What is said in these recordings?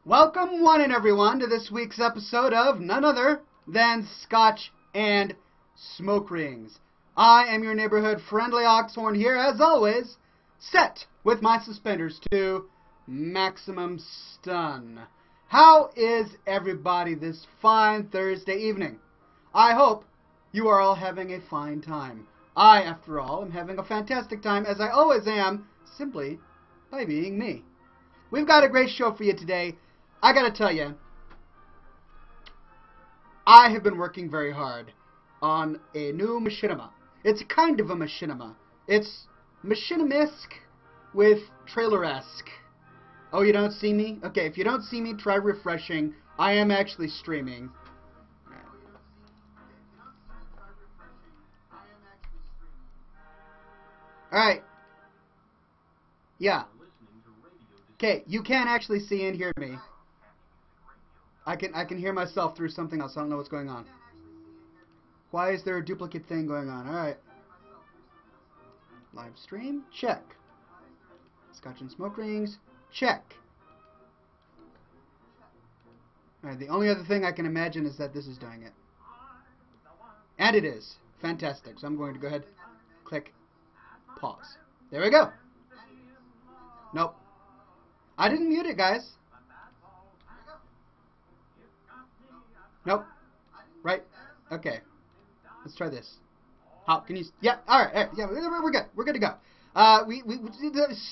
Welcome one and everyone to this week's episode of none other than Scotch and Smoke Rings. I am your neighborhood friendly Oxhorn here, as always, set with my suspenders to maximum stun. How is everybody this fine Thursday evening? I hope you are all having a fine time. I, after all, am having a fantastic time, as I always am, simply by being me. We've got a great show for you today. I gotta tell you, I have been working very hard on a new machinima. It's kind of a machinima. It's machinima-esque with trailer-esque. Oh, you don't see me? Okay, if you don't see me, try refreshing. I am actually streaming. Alright. Yeah. Okay, you can actually see and hear me. I can hear myself through something else. I don't know what's going on. Why is there a duplicate thing going on? Alright. Live stream? Check. Scotch and Smoke Rings? Check. Alright, the only other thing I can imagine is that this is doing it. And it is. Fantastic. So I'm going to go ahead, click, pause. There we go. Nope. I didn't mute it, guys. Nope. Right? Okay. Let's try this. How can you... Yeah, alright. Yeah, we're good. We're good to go. We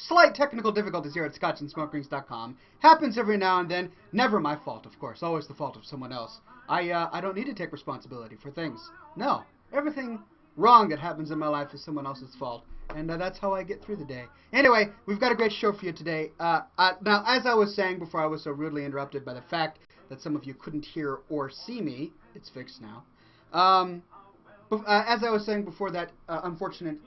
slight technical difficulties here at scotchandsmokerings.com. Happens every now and then. Never my fault, of course. Always the fault of someone else. I don't need to take responsibility for things. No. Everything wrong that happens in my life is someone else's fault. And that's how I get through the day. Anyway, we've got a great show for you today. Now, as I was saying before I was so rudely interrupted by the fact that some of you couldn't hear or see me, it's fixed now. As I was saying before that unfortunate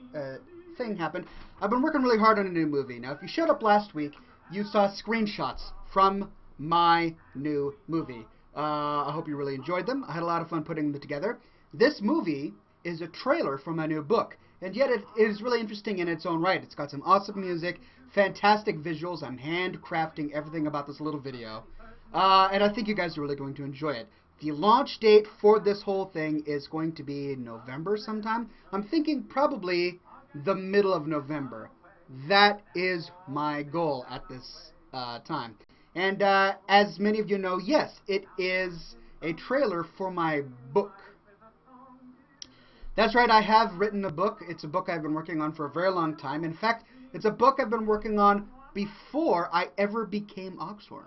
thing happened, I've been working really hard on a new movie. Now, if you showed up last week, you saw screenshots from my new movie. I hope you really enjoyed them. I had a lot of fun putting them together. This movie is a trailer for my new book. And yet it is really interesting in its own right. It's got some awesome music, fantastic visuals. I'm handcrafting everything about this little video. And I think you guys are really going to enjoy it. The launch date for this whole thing is going to be November sometime. I'm thinking probably the middle of November. That is my goal at this time. And as many of you know, yes, it is a trailer for my book. That's right, I have written a book. It's a book I've been working on for a very long time. In fact, it's a book I've been working on before I ever became Oxhorn.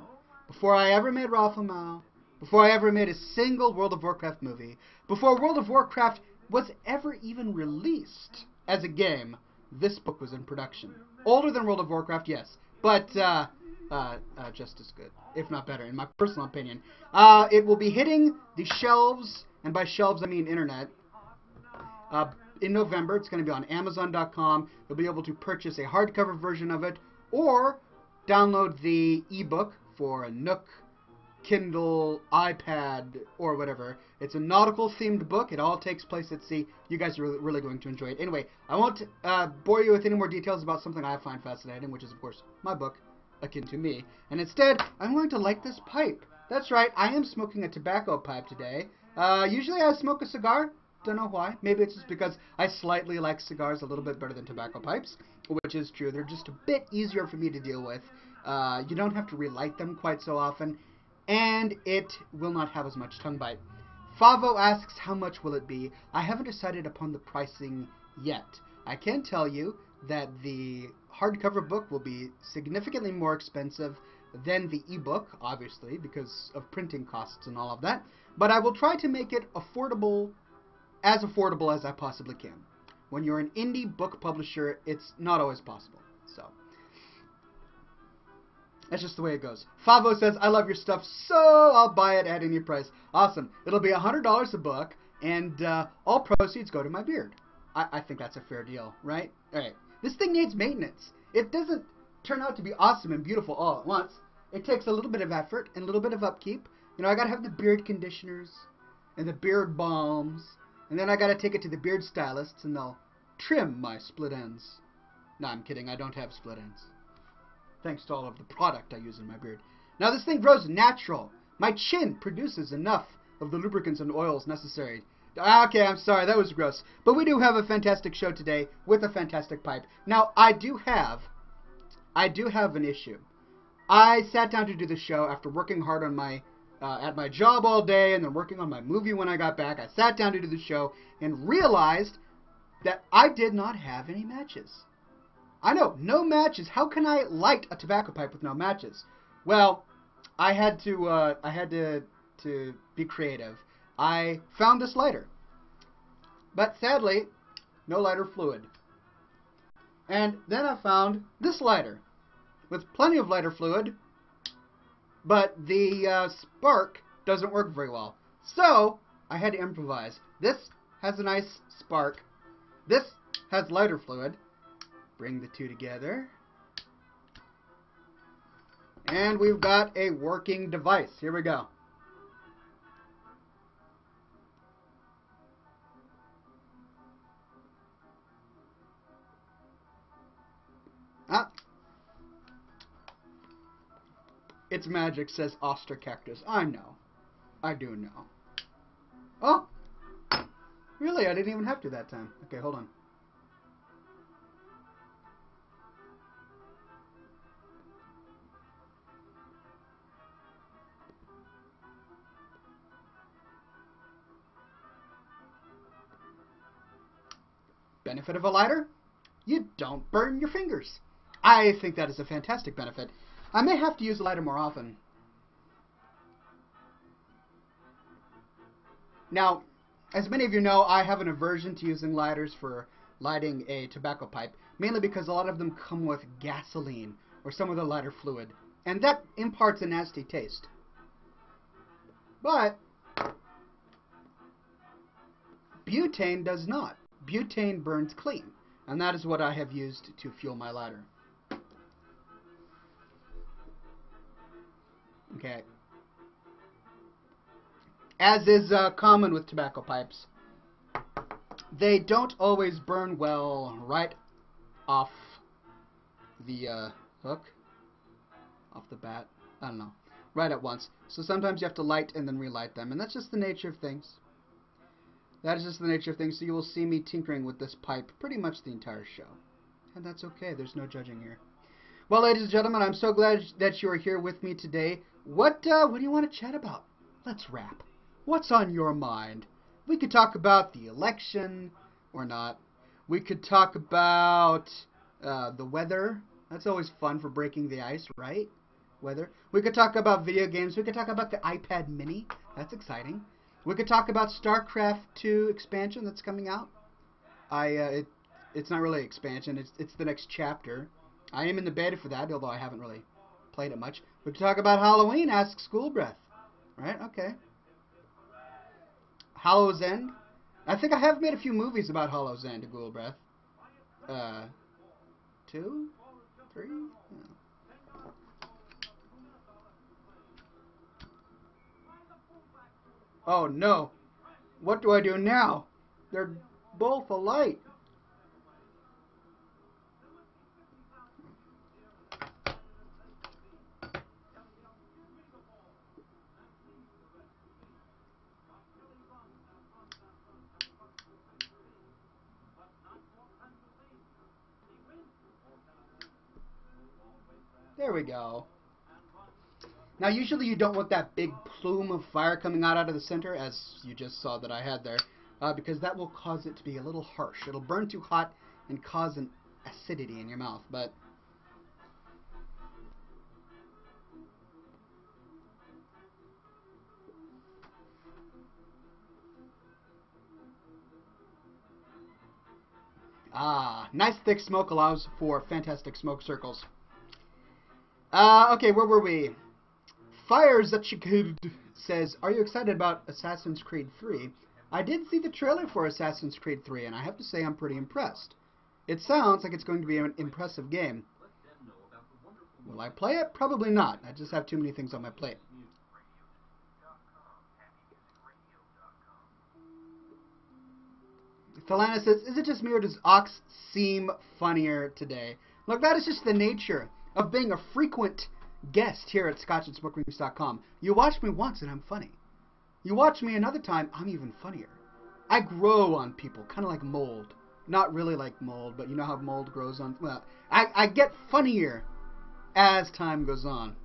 Before I ever made Ralph-A-Mal. Before I ever made a single World of Warcraft movie. Before World of Warcraft was ever even released as a game, this book was in production. Older than World of Warcraft, yes. But just as good, if not better, in my personal opinion. It will be hitting the shelves, and by shelves I mean internet, in November. It's going to be on Amazon.com. You'll be able to purchase a hardcover version of it or download the ebook for a Nook, Kindle, iPad, or whatever. It's a nautical-themed book. It all takes place at sea. You guys are really going to enjoy it. Anyway, I won't bore you with any more details about something I find fascinating, which is, of course, my book, Akin to Me. And instead, I'm going to light this pipe. That's right, I am smoking a tobacco pipe today. Usually I smoke a cigar. Don't know why. Maybe it's just because I slightly like cigars a little bit better than tobacco pipes, which is true. They're just a bit easier for me to deal with. You don't have to relight them quite so often, and it will not have as much tongue bite. Favo asks, how much will it be? I haven't decided upon the pricing yet. I can tell you that the hardcover book will be significantly more expensive than the ebook, obviously, because of printing costs and all of that. But I will try to make it affordable as I possibly can. When you're an indie book publisher, it's not always possible. So, that's just the way it goes. Favo says, I love your stuff, so I'll buy it at any price. Awesome. It'll be $100 a book, and all proceeds go to my beard. I think that's a fair deal, right? Alright. This thing needs maintenance. It doesn't turn out to be awesome and beautiful all at once. It takes a little bit of effort and a little bit of upkeep. You know, I gotta have the beard conditioners and the beard balms. And then I gotta take it to the beard stylists, and they'll trim my split ends. No, I'm kidding. I don't have split ends. Thanks to all of the product I use in my beard. Now this thing grows natural. My chin produces enough of the lubricants and oils necessary. Okay, I'm sorry, that was gross. But we do have a fantastic show today with a fantastic pipe. Now, I do have an issue. I sat down to do the show after working hard on my at my job all day and then working on my movie when I got back. I sat down to do the show and realized that I did not have any matches. I know, no matches. How can I light a tobacco pipe with no matches? Well, I had to be creative. I found this lighter, but sadly, no lighter fluid. And then I found this lighter with plenty of lighter fluid, but the spark doesn't work very well. So I had to improvise. This has a nice spark. This has lighter fluid. Bring the two together. And we've got a working device. Here we go. Ah. It's magic, says Oster Cactus. I know. I do know. Oh! Really? I didn't even have to that time. Okay, hold on. Benefit of a lighter? You don't burn your fingers. I think that is a fantastic benefit. I may have to use a lighter more often. Now, as many of you know, I have an aversion to using lighters for lighting a tobacco pipe, mainly because a lot of them come with gasoline or some other lighter fluid, and that imparts a nasty taste. But butane does not. Butane burns clean, and that is what I have used to fuel my lighter. Okay. As is common with tobacco pipes, they don't always burn well right off the hook, off the bat. I don't know, right at once. So sometimes you have to light and then relight them, and that's just the nature of things. That is just the nature of things. So you will see me tinkering with this pipe pretty much the entire show, and that's okay. There's no judging here. Well, ladies and gentlemen, I'm so glad that you are here with me today. What do you want to chat about? Let's rap. What's on your mind? We could talk about the election, or not. We could talk about the weather. That's always fun for breaking the ice, right? Weather. We could talk about video games. We could talk about the iPad mini. That's exciting. We could talk about StarCraft 2 expansion that's coming out. It's not really expansion. It's the next chapter. I am in the beta for that, although I haven't really played it much. We could talk about Halloween. Ask School Breath. Right? Okay. Hollow's End. I think I have made a few movies about Hollow's End, Ghoul Breath. 2? 3? No. Oh no. What do I do now? They're both alight. There we go. Now, usually you don't want that big plume of fire coming out of the center, as you just saw that I had there, because that will cause it to be a little harsh. It'll burn too hot and cause an acidity in your mouth, but nice thick smoke allows for fantastic smoke circles. Okay, where were we? Fire Zachikid says, are you excited about Assassin's Creed 3? I did see the trailer for Assassin's Creed 3, and I have to say I'm pretty impressed. It sounds like it's going to be an impressive game. Will I play it? Probably not. I just have too many things on my plate. Thalana says, is it just me or does Ox seem funnier today? Look, that is just the nature of being a frequent guest here at scotchandsmokerings.com. You watch me once and I'm funny. You watch me another time, I'm even funnier. I grow on people, kind of like mold. Not really like mold, but you know how mold grows on... Well, I get funnier as time goes on.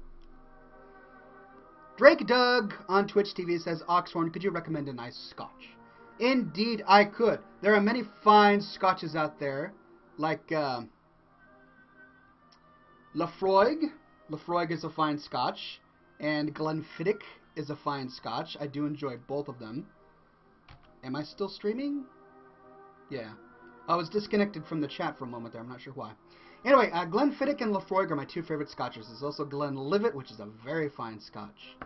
Drake Doug on Twitch TV says, Oxhorn, could you recommend a nice scotch? Indeed, I could. There are many fine scotches out there, like Lafroig. Lafroig is a fine scotch, and Glenfiddich is a fine scotch. I do enjoy both of them. Am I still streaming? Yeah. I was disconnected from the chat for a moment there. I'm not sure why. Anyway, Glenfiddich and Lafroig are my two favorite scotches. There's also Glenlivet, which is a very fine scotch.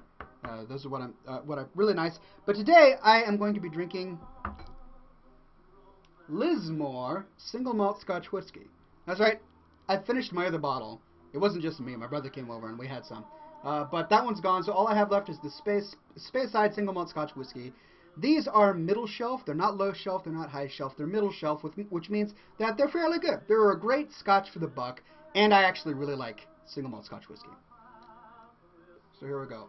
Those are what are really nice. But today I am going to be drinking Lismore single malt Scotch whiskey. That's right. I finished my other bottle. It wasn't just me. My brother came over and we had some. But that one's gone. So all I have left is the Speyside single malt Scotch whiskey. These are middle shelf. They're not low shelf. They're not high shelf. They're middle shelf, which means that they're fairly good. They're a great scotch for the buck, and I actually really like single malt Scotch whiskey. So here we go.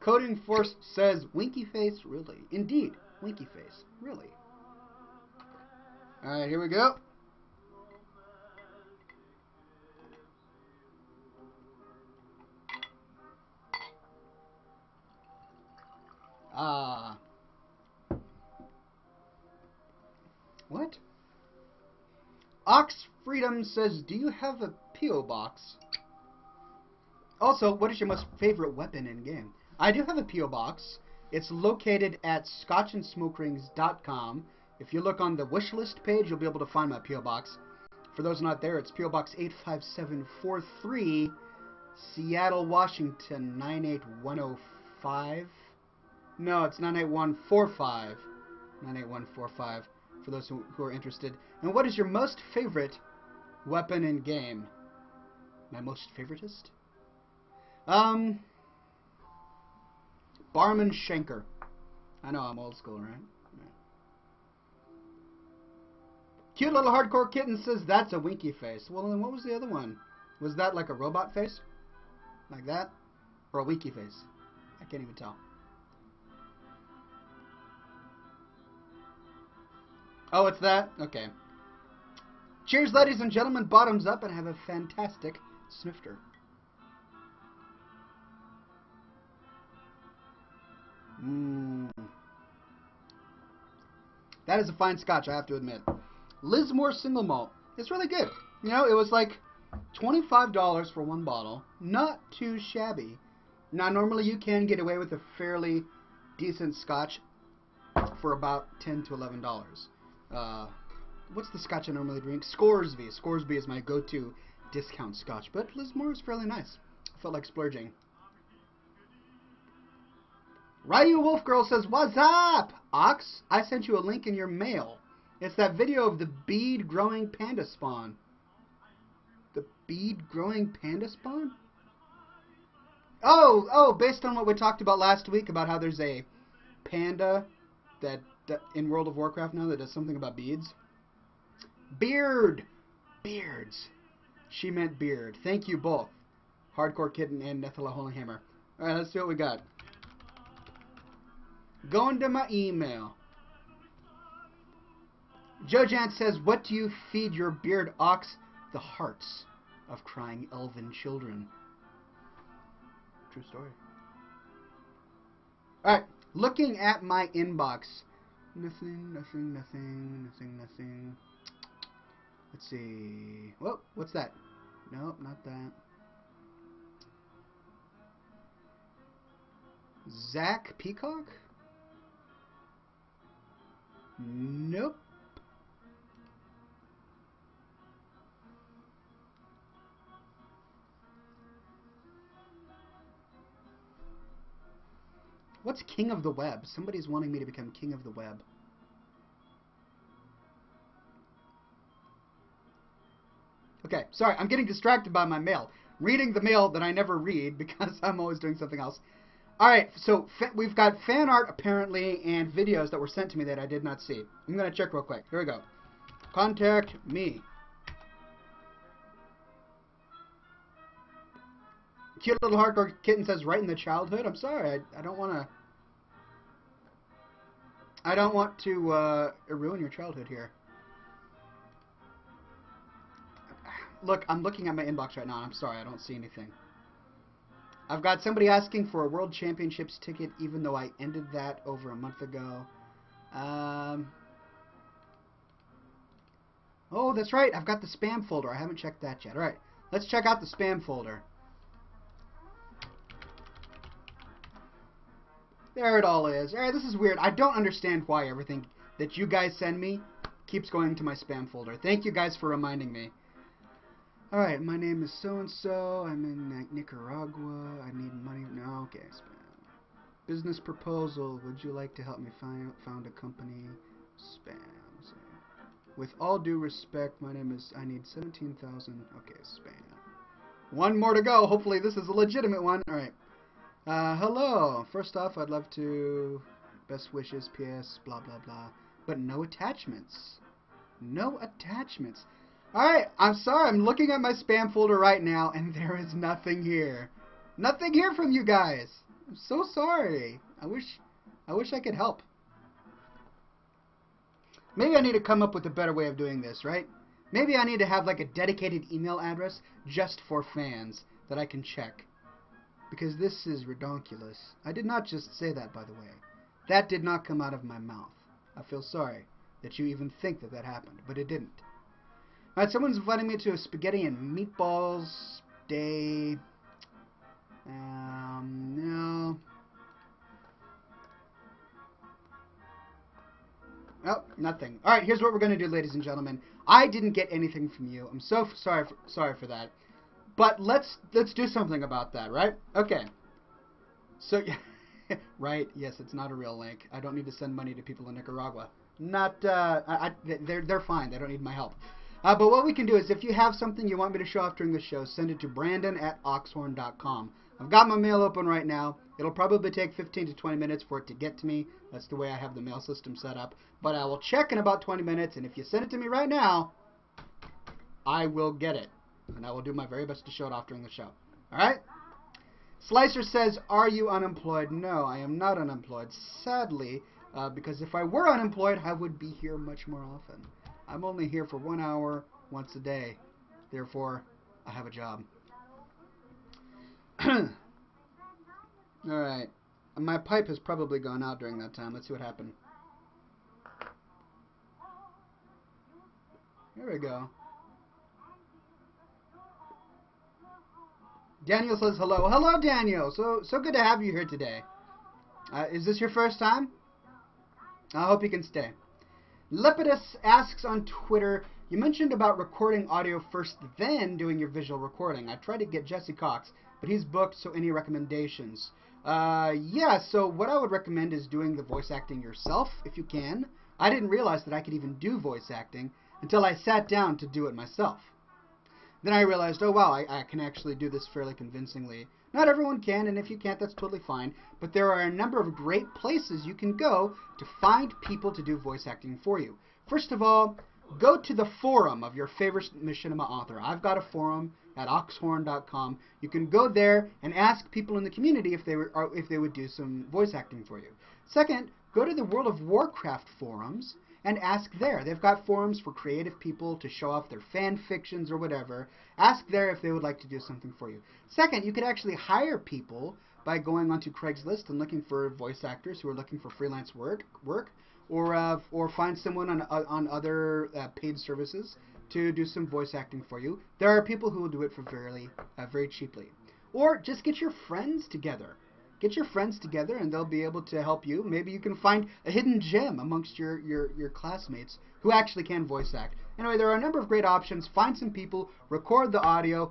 Coding Force says, Winky face, really? Indeed, Winky face, really. Alright, here we go. What? Ox Freedom says, do you have a P.O. box? Also, what is your most favorite weapon in game? I do have a P.O. box. It's located at scotchandsmokerings.com. If you look on the wish list page, you'll be able to find my P.O. box. For those not there, it's P.O. Box 85743, Seattle, Washington, 98105. No, it's 98145. 98145. For those who are interested. And what is your most favorite weapon in game? My most favoritist? Barman Shanker. I know I'm old school, right? Yeah. Cute little hardcore kitten says that's a winky face. Well, then what was the other one? Was that like a robot face? Like that? Or a winky face? I can't even tell. Oh, it's that? Okay. Cheers, ladies and gentlemen. Bottoms up, and have a fantastic snifter. That is a fine scotch, I have to admit. Lismore single malt. It's really good. You know, it was like $25 for one bottle. Not too shabby. Now, normally you can get away with a fairly decent scotch for about $10 to $11. What's the scotch I normally drink? Scoresby. Scoresby is my go-to discount scotch, but Lismore is fairly nice. I felt like splurging. Ryu Wolf Girl says, what's up, Ox? I sent you a link in your mail. It's that video of the bead-growing panda spawn. The bead-growing panda spawn? Oh, based on what we talked about last week about how there's a panda that in World of Warcraft now that does something about beads. Beards. She meant beard. Thank you both. Hardcore Kitten and Nethla Holyhammer. Alright, let's see what we got. Going to my email. Joe Jant says, what do you feed your beard ox? The hearts of crying elven children. True story. Alright, looking at my inbox. Nothing. Let's see. Whoa, what's that? Nope, not that. Zach Peacock? Nope. What's King of the Web? Somebody's wanting me to become King of the Web. Okay, sorry, I'm getting distracted by my mail. Reading the mail that I never read because I'm always doing something else. Alright, so we've got fan art apparently and videos that were sent to me that I did not see. I'm going to check real quick. Here we go. Contact me. Cute little hardcore kitten says, right in the childhood. I'm sorry, I don't want to. I don't want to ruin your childhood here. Look, I'm looking at my inbox right now, and I'm sorry, I don't see anything. I've got somebody asking for a World Championships ticket, even though I ended that over a month ago. Oh, that's right. I've got the spam folder. I haven't checked that yet. All right, let's check out the spam folder. There it all is. All right, this is weird. I don't understand why everything that you guys send me keeps going to my spam folder. Thank you guys for reminding me. All right, my name is so-and-so. I'm in Nicaragua. I need money. No, okay, spam. Business proposal. Would you like to help me found a company? Spam. With all due respect, my name is... I need 17,000. Okay, spam. One more to go. Hopefully this is a legitimate one. All right. Hello. First off, I'd love to... Best wishes, PS, blah, blah, blah. But no attachments. No attachments. Alright, I'm sorry. I'm looking at my spam folder right now, and there is nothing here. Nothing here from you guys. I'm so sorry. I wish I could help. Maybe I need to come up with a better way of doing this, right? Maybe I need to have like a dedicated email address just for fans that I can check. Because this is redonkulous. I did not just say that, by the way. That did not come out of my mouth. I feel sorry that you even think that that happened, but it didn't. Alright, someone's inviting me to a spaghetti and meatballs day. No. Oh, nothing. Alright, here's what we're going to do, ladies and gentlemen. I didn't get anything from you. I'm so sorry for that. But let's do something about that, right? Okay. So, right, yes, it's not a real link. I don't need to send money to people in Nicaragua. Not, they're fine. They don't need my help. But what we can do is, if you have something you want me to show off during the show, send it to brandon@oxhorn.com. I've got my mail open right now. It'll probably take 15 to 20 minutes for it to get to me. That's the way I have the mail system set up. But I will check in about 20 minutes, and if you send it to me right now, I will get it. And I will do my very best to show it off during the show. Alright? Slicer says, are you unemployed? No, I am not unemployed. Sadly, because if I were unemployed, I would be here much more often. I'm only here for 1 hour once a day. Therefore, I have a job. Alright. My pipe has probably gone out during that time. Let's see what happened. There we go. Daniel says hello. Hello, Daniel. So good to have you here today. Is this your first time? I hope you can stay. Lepidus asks on Twitter, you mentioned about recording audio first, then doing your visual recording. I tried to get Jesse Cox, but he's booked, so any recommendations? Yeah, so what I would recommend is doing the voice acting yourself, if you can. I didn't realize that I could even do voice acting until I sat down to do it myself. Then I realized, oh wow, I can actually do this fairly convincingly. Not everyone can, and if you can't, that's totally fine. But there are a number of great places you can go to find people to do voice acting for you. First of all, go to the forum of your favorite machinima author. I've got a forum at oxhorn.com. You can go there and ask people in the community if they would do some voice acting for you. Second, go to the World of Warcraft forums and ask there. They've got forums for creative people to show off their fan fictions or whatever. Ask there if they would like to do something for you. Second, you could actually hire people by going onto Craigslist and looking for voice actors who are looking for freelance work, or find someone on other paid services to do some voice acting for you. There are people who will do it for very cheaply. Or just get your friends together. Get your friends together and they'll be able to help you. Maybe you can find a hidden gem amongst your classmates who actually can voice act. Anyway, there are a number of great options. Find some people, record the audio,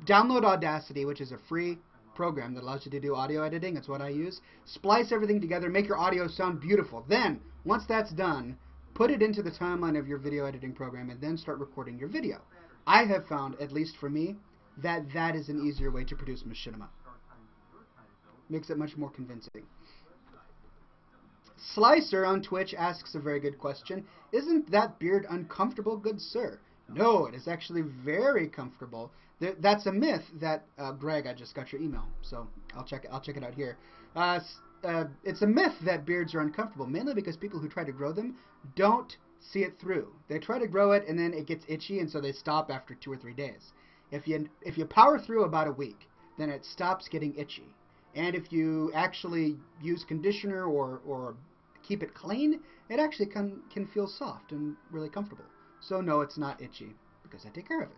download Audacity, which is a free program that allows you to do audio editing. It's what I use. Splice everything together, make your audio sound beautiful. Then, once that's done, put it into the timeline of your video editing program and then start recording your video. I have found, at least for me, that is an easier way to produce machinima. Makes it much more convincing. Slicer on Twitch asks a very good question. Isn't that beard uncomfortable, good sir? No, it is actually very comfortable. That's a myth that Greg, I just got your email, so I'll check it out here. It's a myth that beards are uncomfortable, mainly because people who try to grow them don't see it through. They try to grow it and then it gets itchy, and so they stop after 2 or 3 days. If you power through about a week, then it stops getting itchy. And if you actually use conditioner or keep it clean, it actually can feel soft and really comfortable. So no, it's not itchy because I take care of it.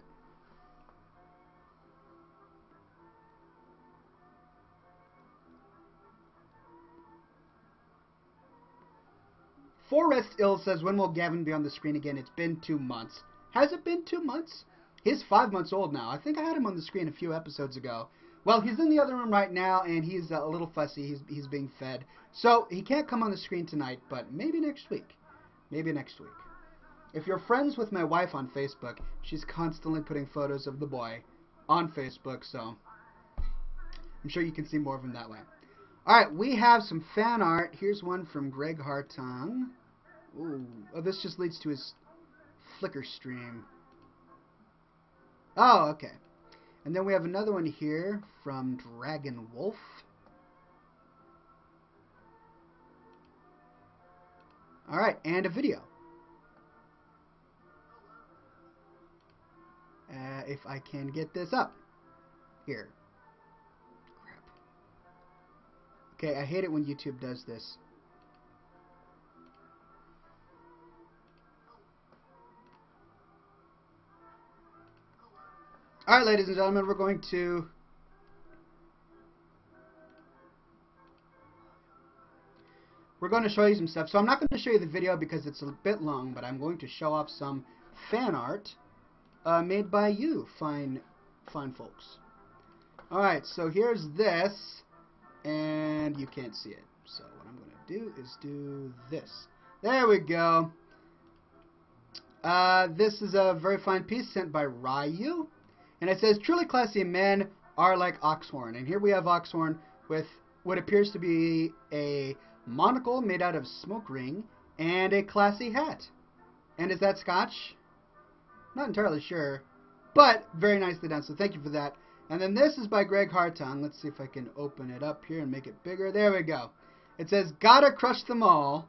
Forrest Ill says, when will Gavin be on the screen again? It's been 2 months. Has it been 2 months? He's 5 months old now. I think I had him on the screen a few episodes ago. Well, he's in the other room right now, and he's a little fussy. He's being fed. So he can't come on the screen tonight, but maybe next week. Maybe next week. If you're friends with my wife on Facebook, she's constantly putting photos of the boy on Facebook, so I'm sure you can see more of him that way. Alright, we have some fan art. Here's one from Greg Hartung. Ooh, oh, this just leads to his Flickr stream. Oh, okay. And then we have another one here from Dragon Wolf. Alright, and a video. If I can get this up. Here. Crap. Okay, I hate it when YouTube does this. Alright, ladies and gentlemen, we're going to show you some stuff. So I'm not going to show you the video because it's a bit long, but I'm going to show off some fan art made by you, fine folks. Alright, so here's this, and you can't see it. So what I'm going to do is do this. There we go. This is a very fine piece sent by Ryu. And it says, truly classy men are like Oxhorn. And here we have Oxhorn with what appears to be a monocle made out of smoke ring and a classy hat. And is that Scotch? Not entirely sure, but very nicely done, so thank you for that. And then this is by Greg Hartung. Let's see if I can open it up here and make it bigger. There we go. It says, gotta crush them all.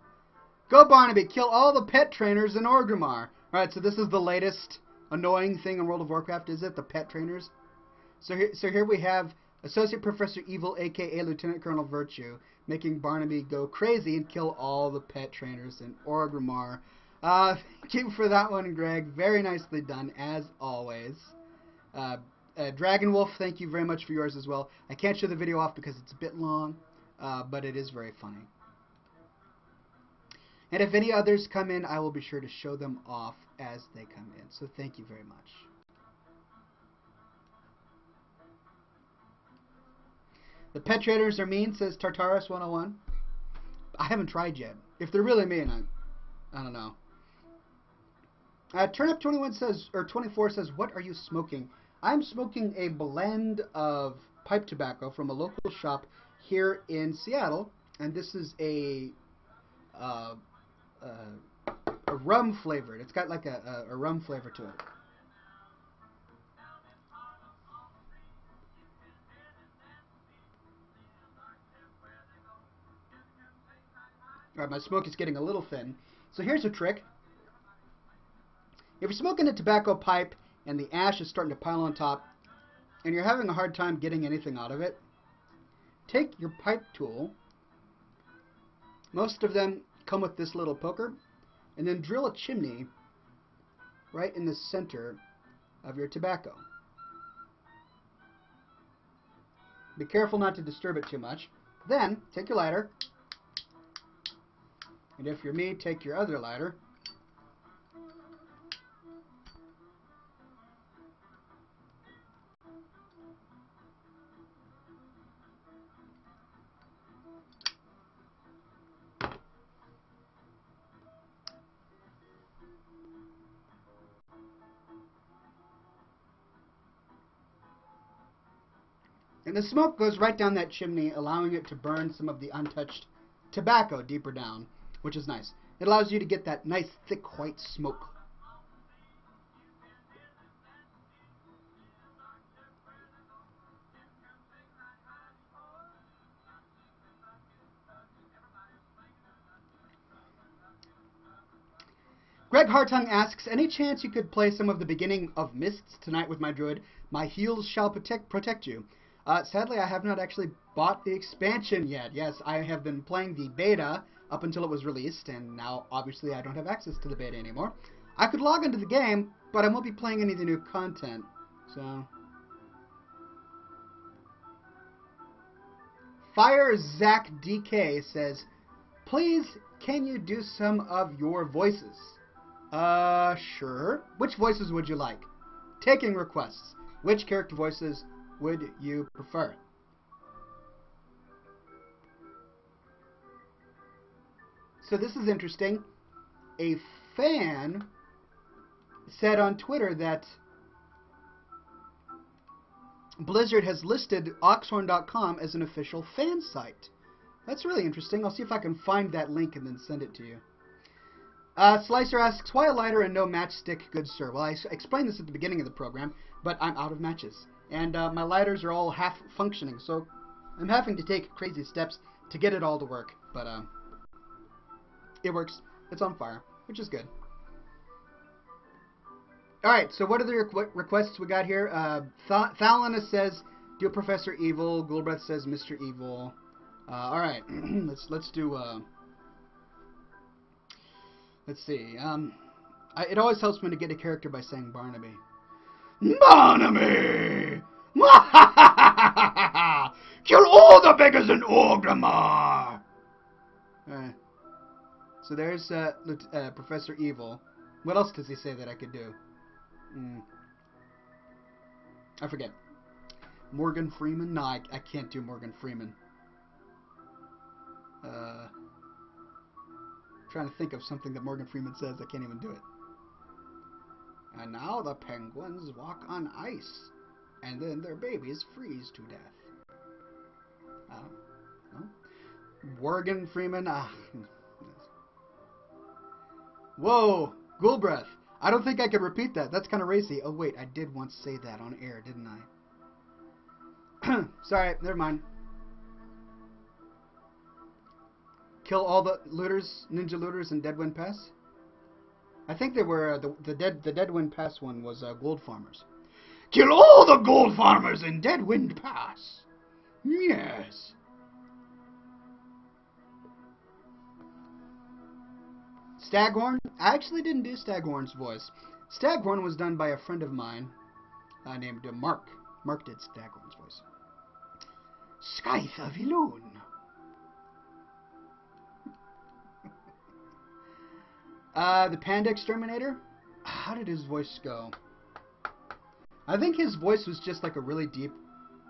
Go Barnaby, kill all the pet trainers in Orgrimmar. Alright, so this is the latest annoying thing in World of Warcraft, is it? The pet trainers? So here we have Associate Professor Evil, a.k.a. Lieutenant Colonel Virtue, making Barnaby go crazy and kill all the pet trainers in Orgrimmar. Thank you for that one, Greg. Very nicely done, as always. Dragon Wolf, thank you very much for yours as well. I can't show the video off because it's a bit long, but it is very funny. And if any others come in, I will be sure to show them off as they come in. So thank you very much. The pet traders are mean, says Tartarus 101. I haven't tried yet. If they're really mean, I don't know. Turnup 21 says, or 24 says, what are you smoking? I'm smoking a blend of pipe tobacco from a local shop here in Seattle, and this is a rum flavored. It's got like a rum flavor to it. Alright, my smoke is getting a little thin. So here's a trick. If you're smoking a tobacco pipe and the ash is starting to pile on top and you're having a hard time getting anything out of it, take your pipe tool. Most of them come with this little poker, and then drill a chimney right in the center of your tobacco. Be careful not to disturb it too much. Then take your lighter, and if you're me, take your other lighter. And the smoke goes right down that chimney, allowing it to burn some of the untouched tobacco deeper down, which is nice. It allows you to get that nice, thick, white smoke. Greg Hartung asks, any chance you could play some of the beginning of Mists tonight with my druid? My heals shall protect you. Sadly, I have not actually bought the expansion yet. Yes, I have been playing the beta up until it was released, and now, obviously, I don't have access to the beta anymore. I could log into the game, but I won't be playing any of the new content, so... Fire Zach DK says, please, can you do some of your voices? Sure. Which voices would you like? Taking requests. Which character voices would you prefer? So this is interesting. A fan said on Twitter that Blizzard has listed Oxhorn.com as an official fan site. That's really interesting. I'll see if I can find that link and then send it to you. Slicer asks, why a lighter and no matchstick, good sir? Well, I explained this at the beginning of the program, but I'm out of matches. And my lighters are all half functioning, so I'm having to take crazy steps to get it all to work. But it works. It's on fire, which is good. Alright, so what are the requests we got here? Thalanus says, do Professor Evil. Gulbreth says, Mr. Evil. Alright, let's do... Let's see. It always helps me to get a character by saying Barnaby. Barnaby! Kill all the beggars in Orgrimmar! So there's Professor Evil. What else does he say that I could do? I forget. Morgan Freeman? No, I can't do Morgan Freeman. Trying to think of something that Morgan Freeman says. I can't even do it. And now the penguins walk on ice, and then their babies freeze to death. No? Morgan Freeman. Whoa, Gulbreth. I don't think I could repeat that. That's kind of racy. Oh wait, I did once say that on air, didn't I? Sorry, never mind. Kill all the looters, ninja looters in Deadwind Pass? I think they were, the Deadwind Pass one was gold farmers. Kill all the gold farmers in Deadwind Pass! Yes! Staghorn? I actually didn't do Staghorn's voice. Staghorn was done by a friend of mine named Mark. Mark did Staghorn's voice. Scythe of Elune. The Panda Exterminator? How did his voice go? I think his voice was just like a really deep,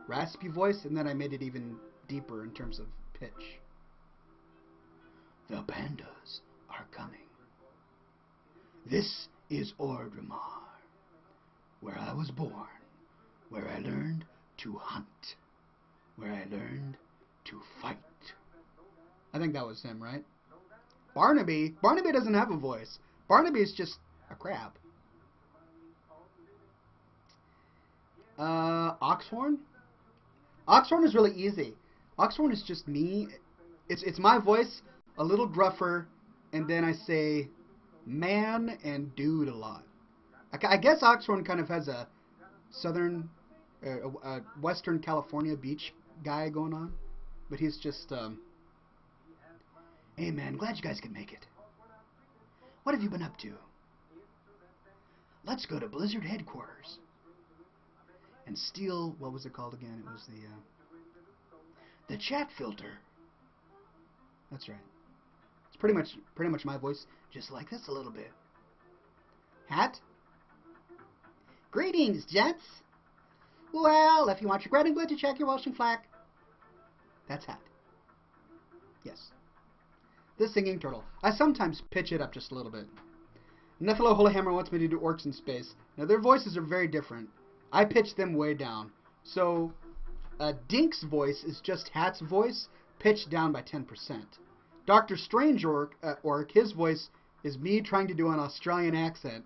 raspy voice, and then I made it even deeper in terms of pitch. The pandas are coming. This is Orgrimmar, where I was born, where I learned to hunt, where I learned to fight. I think that was him, right? Barnaby? Barnaby doesn't have a voice. Barnaby is just a crab. Oxhorn? Oxhorn is really easy. Oxhorn is just me. It's my voice, a little gruffer, and then I say man and dude a lot. I guess Oxhorn kind of has a southern, a Western California beach guy going on, but he's just, hey man, glad you guys could make it. What have you been up to? Let's go to Blizzard headquarters and steal, what was it called again? It was the chat filter. That's right. It's pretty much my voice, just like this a little bit. Hat? Greetings, gents. Well, if you want your bread and glue to check your Welshing flack, that's Hat. Yes. The Singing Turtle. I sometimes pitch it up just a little bit. Nephilo Holohammer wants me to do Orcs in Space. Now, their voices are very different. I pitch them way down. So, Dink's voice is just Hat's voice, pitched down by 10%. Dr. Strange Orc, his voice is me trying to do an Australian accent,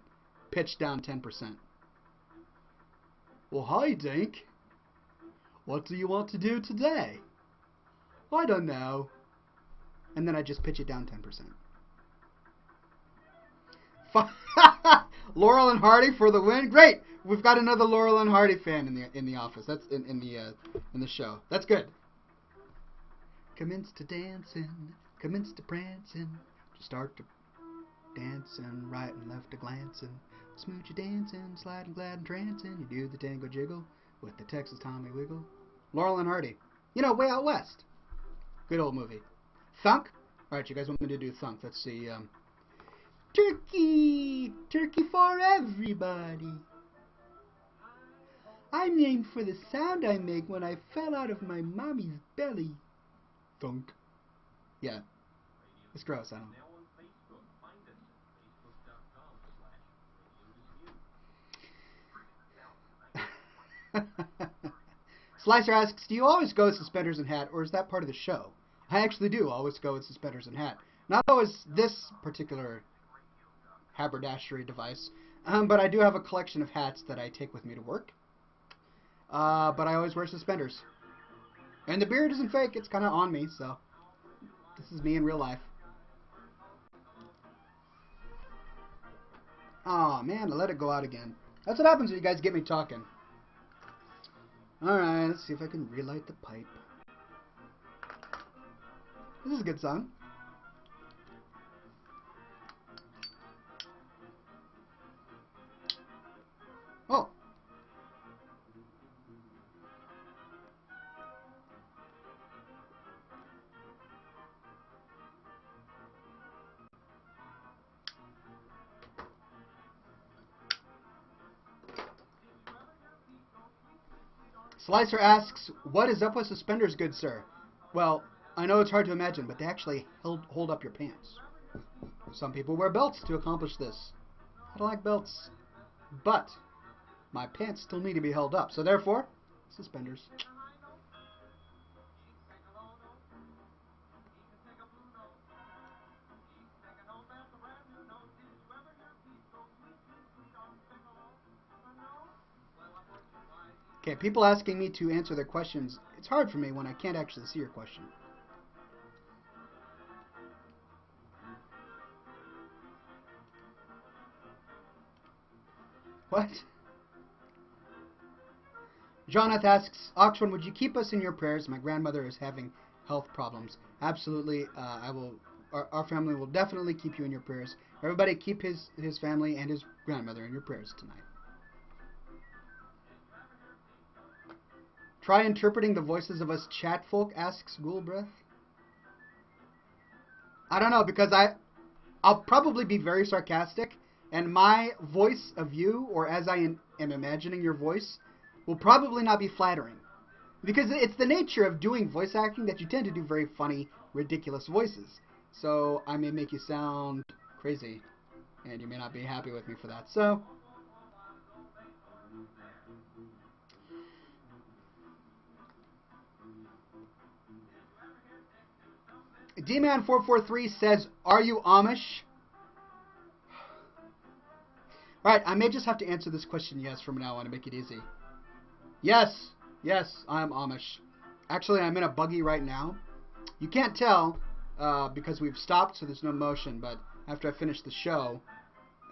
pitched down 10%. Well, hi, Dink. What do you want to do today? I don't know. And then I just pitch it down 10%. Laurel and Hardy for the win. Great. We've got another Laurel and Hardy fan in the office. That's in the show. That's good. Commence to dancing, commence to prancing, to start to dancing, right and left to glancing, smoochie dancing, sliding, glad and trancing. You do the tango jiggle with the Texas Tommy wiggle. Laurel and Hardy. You know, way out west. Good old movie. Thunk. All right, you guys want me to do Thunk? Let's see. Turkey! Turkey for everybody. I'm named for the sound I make when I fell out of my mommy's belly. Thunk. Yeah. It's gross, I don't know. Slicer asks, do you always go with suspenders and hat, or is that part of the show? I actually do always go with suspenders and hat. Not always this particular haberdashery device, but I do have a collection of hats that I take with me to work. But I always wear suspenders. And the beard isn't fake, it's kind of on me, so this is me in real life. Aw, man, I let it go out again. That's what happens when you guys get me talking. Alright, let's see if I can relight the pipe. This is a good song. Oh. Slicer asks, what is up with suspenders, good sir? Well, I know it's hard to imagine, but they actually hold up your pants. Some people wear belts to accomplish this. I don't like belts, but my pants still need to be held up, so therefore, suspenders. Okay, people asking me to answer their questions. It's hard for me when I can't actually see your question. What? Jonathan asks, Oxhorn, would you keep us in your prayers? My grandmother is having health problems. Absolutely, I will. Our family will definitely keep you in your prayers. Everybody keep his family and his grandmother in your prayers tonight. Try interpreting the voices of us chat folk, asks Ghoulbreath. I don't know, because I'll probably be very sarcastic, and my voice of you, or as I am imagining your voice, will probably not be flattering. Because it's the nature of doing voice acting that you tend to do very funny, ridiculous voices. So I may make you sound crazy, and you may not be happy with me for that. So D-Man443 says, are you Amish? Alright, I may just have to answer this question yes from now on to make it easy. Yes, I'm Amish. Actually, I'm in a buggy right now. You can't tell because we've stopped, so there's no motion, but after I finish the show,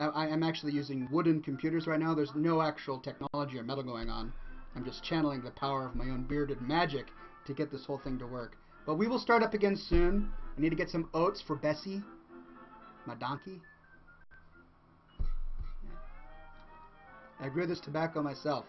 I'm actually using wooden computers right now. There's no actual technology or metal going on. I'm just channeling the power of my own bearded magic to get this whole thing to work. But we will start up again soon. I need to get some oats for Bessie, my donkey. I grew this tobacco myself.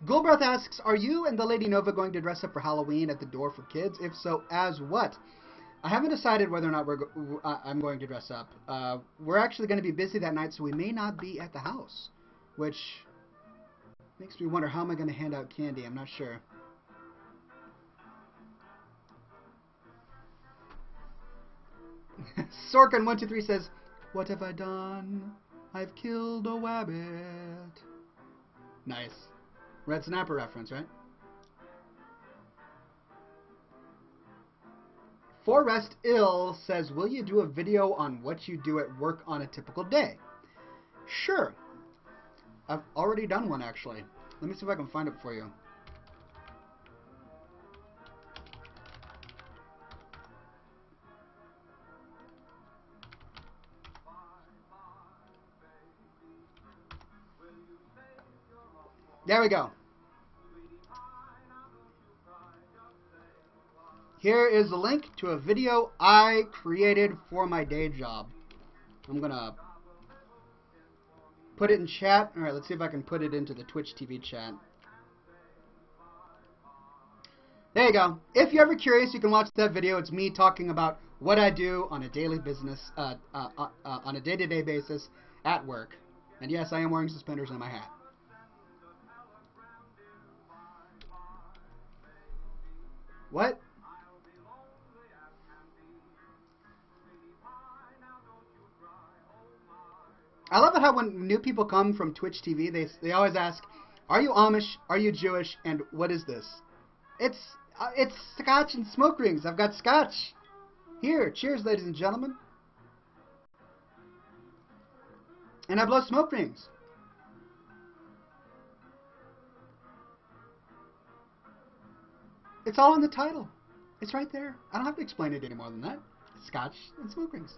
Ghoulbreath asks, are you and the Lady Nova going to dress up for Halloween at the door for kids? If so, as what? I haven't decided whether or not I'm going to dress up. We're actually going to be busy that night, so we may not be at the house. Which makes me wonder, how am I going to hand out candy? I'm not sure. Sorkin123 says, what have I done? I've killed a wabbit. Nice. Red Snapper reference, right? Forrest Ill says, will you do a video on what you do at work on a typical day? Sure. I've already done one, actually. Let me see if I can find it for you. There we go. Here is a link to a video I created for my day job. I'm going to put it in chat. Alright, let's see if I can put it into the Twitch TV chat. There you go. If you're ever curious, you can watch that video. It's me talking about what I do on a daily business, on a day-to-day basis at work. And yes, I am wearing suspenders on my hat. What? I love it how when new people come from Twitch TV, they always ask, "Are you Amish? Are you Jewish? And what is this?" It's Scotch and smoke rings. I've got Scotch. Here, cheers, ladies and gentlemen. And I blow smoke rings. It's all in the title. It's right there. I don't have to explain it any more than that. Scotch and smoke rings.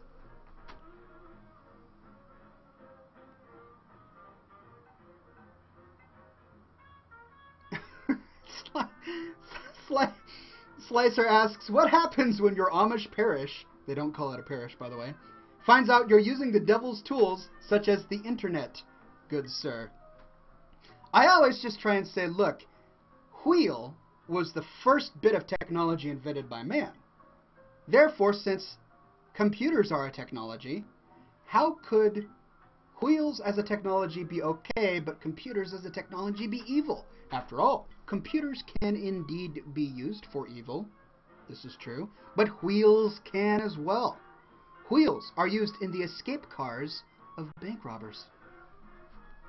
Slicer asks, what happens when your Amish parish, they don't call it a parish by the way, finds out you're using the devil's tools such as the internet, good sir? I always just try and say, look, wheel was the first bit of technology invented by man. Therefore, since computers are a technology, how could wheels as a technology be okay, but computers as a technology be evil? After all, computers can indeed be used for evil. This is true. But wheels can as well. Wheels are used in the escape cars of bank robbers.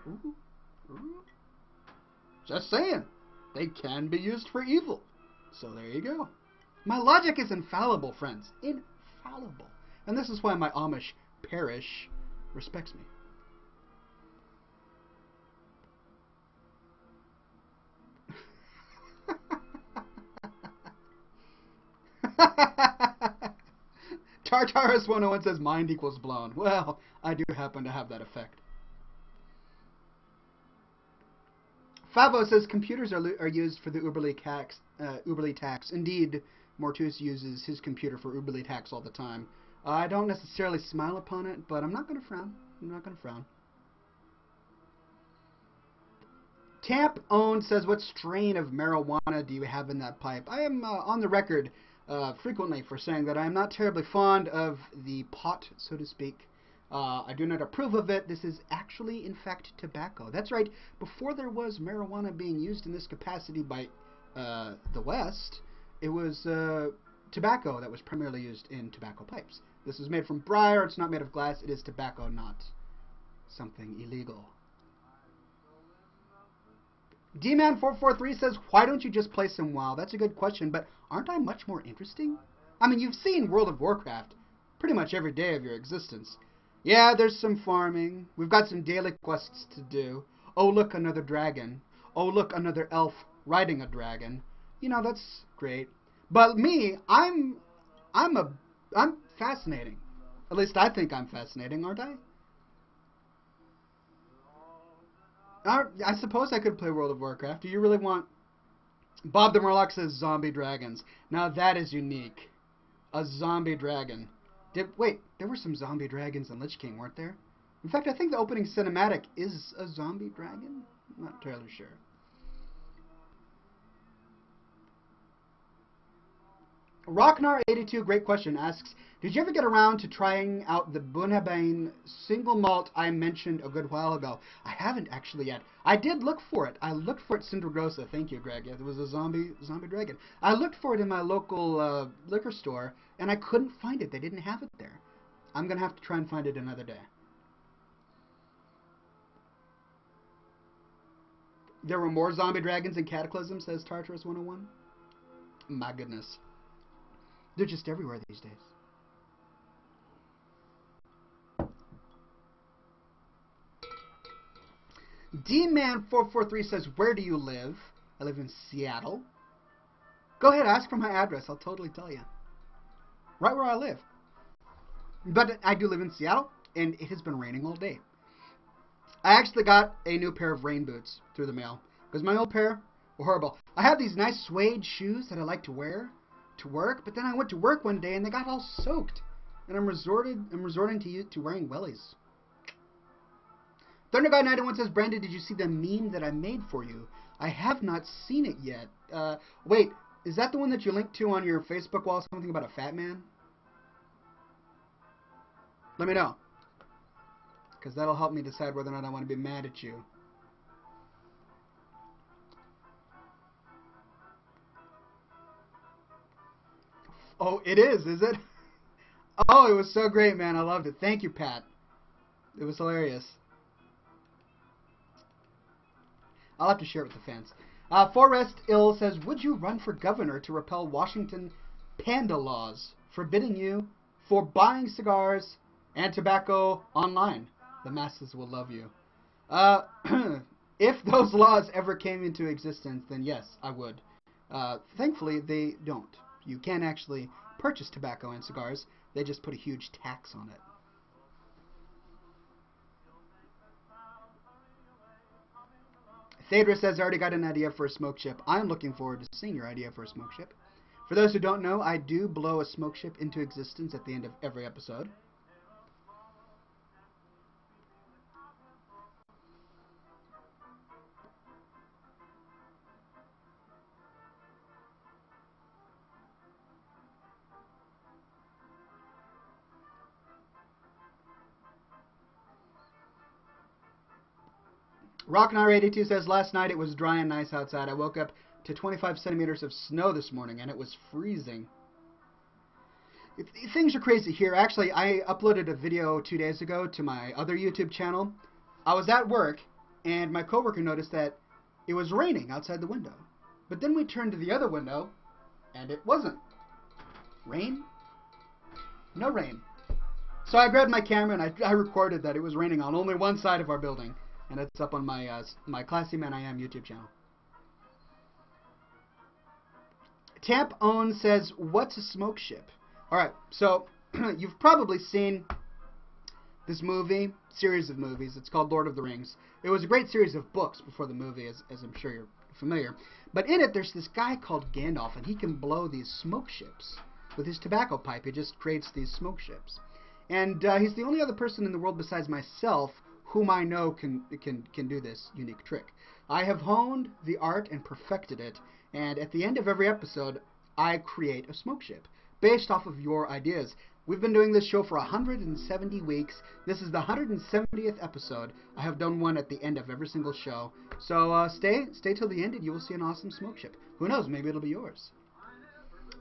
Ooh. Ooh. Just saying. They can be used for evil. So there you go. My logic is infallible, friends. Infallible. And this is why my Amish parish respects me. Tartarus 101 says mind equals blown. Well, I do happen to have that effect. Favo says computers are used for the Uberly tax. Indeed, Mortus uses his computer for Uberly tax all the time. I don't necessarily smile upon it, but I'm not going to frown. I'm not going to frown. Tamp Owned says, what strain of marijuana do you have in that pipe? I am on the record frequently for saying that I am not terribly fond of the pot, so to speak. I do not approve of it. This is actually, in fact, tobacco. That's right. Before there was marijuana being used in this capacity by the West, it was tobacco that was primarily used in tobacco pipes. This is made from briar. It's not made of glass. It is tobacco, not something illegal. D-Man443 says, why don't you just play some WoW? That's a good question, but aren't I much more interesting? I mean, you've seen World of Warcraft pretty much every day of your existence. Yeah, there's some farming. We've got some daily quests to do. Oh, look, another dragon. Oh, look, another elf riding a dragon. You know, that's great. But me, I'm fascinating. At least I think I'm fascinating, aren't I? I suppose I could play World of Warcraft. Do you really want... Bob the Murloc says zombie dragons. Now that is unique. A zombie dragon. Wait, there were some zombie dragons in Lich King, weren't there? In fact, I think the opening cinematic is a zombie dragon. I'm not entirely sure. Rocknar82, great question, asks, did you ever get around to trying out the Bunhabane single malt I mentioned a good while ago? I haven't actually yet. I did look for it. I looked for it, Cindergrosa. Thank you, Greg. Yeah, there was a zombie dragon. I looked for it in my local liquor store, and I couldn't find it. They didn't have it there. I'm going to have to try and find it another day. There were more zombie dragons in Cataclysm, says Tartarus 101. My goodness. They're just everywhere these days. D-Man443 says, where do you live? I live in Seattle. Go ahead, ask for my address. I'll totally tell you. Right where I live. But I do live in Seattle, and it has been raining all day. I actually got a new pair of rain boots through the mail. because my old pair were horrible. I have these nice suede shoes that I like to wear to work, but then I went to work one day and they got all soaked, and I'm resorting to wearing wellies. ThunderGuy91 says, Brandon, did you see the meme that I made for you? I have not seen it yet. Wait, is that the one that you linked to on your Facebook wall? Something about a fat man? Let me know, because that'll help me decide whether or not I want to be mad at you. Oh, it is it? Oh, it was so great, man. I loved it. Thank you, Pat. It was hilarious. I'll have to share it with the fans. Forrest Ill says, would you run for governor to repel Washington panda laws forbidding you for buying cigars and tobacco online? The masses will love you. If those laws ever came into existence, then yes, I would. Thankfully, they don't. You can actually purchase tobacco and cigars. They just put a huge tax on it. Thadra says, I already got an idea for a smoke ship. I'm looking forward to seeing your idea for a smoke ship. For those who don't know, I do blow a smoke ship into existence at the end of every episode. Rocknar82 says, last night it was dry and nice outside. I woke up to 25 centimeters of snow this morning, and it was freezing. Things are crazy here. Actually, I uploaded a video 2 days ago to my other YouTube channel. I was at work, and my coworker noticed that it was raining outside the window. But then we turned to the other window, and it wasn't. Rain? No rain. So I grabbed my camera, and I recorded that it was raining on only one side of our building. And it's up on my my Classy Man I Am YouTube channel. Tamp Own says, what's a smoke ship? Alright, so you've probably seen this series of movies. It's called Lord of the Rings. It was a great series of books before the movie, as I'm sure you're familiar. But in it, there's this guy called Gandalf, and he can blow these smoke ships with his tobacco pipe. He just creates these smoke ships. And he's the only other person in the world besides myself whom I know can do this unique trick. I have honed the art and perfected it, and at the end of every episode, I create a smoke ship based off of your ideas. We've been doing this show for 170 weeks. This is the 170th episode. I have done one at the end of every single show. So stay till the end, and you will see an awesome smoke ship. Who knows? Maybe it'll be yours.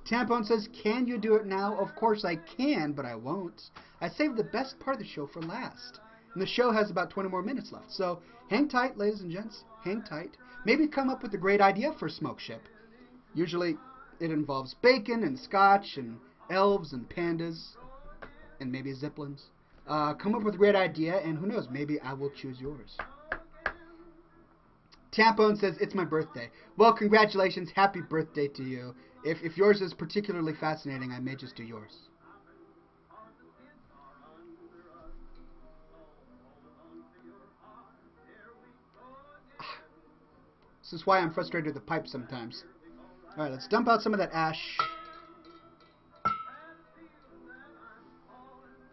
Tampon says, can you do it now? Of course I can, but I won't. I saved the best part of the show for last. And the show has about 20 more minutes left. So hang tight, ladies and gents. Hang tight. Maybe come up with a great idea for a smoke ship. Usually it involves bacon and scotch and elves and pandas and maybe ziplins. Come up with a great idea, and who knows, maybe I will choose yours. Tampone says, it's my birthday. Well, congratulations. Happy birthday to you. If yours is particularly fascinating, I may just do yours. This is why I'm frustrated with the pipe sometimes. Alright, let's dump out some of that ash.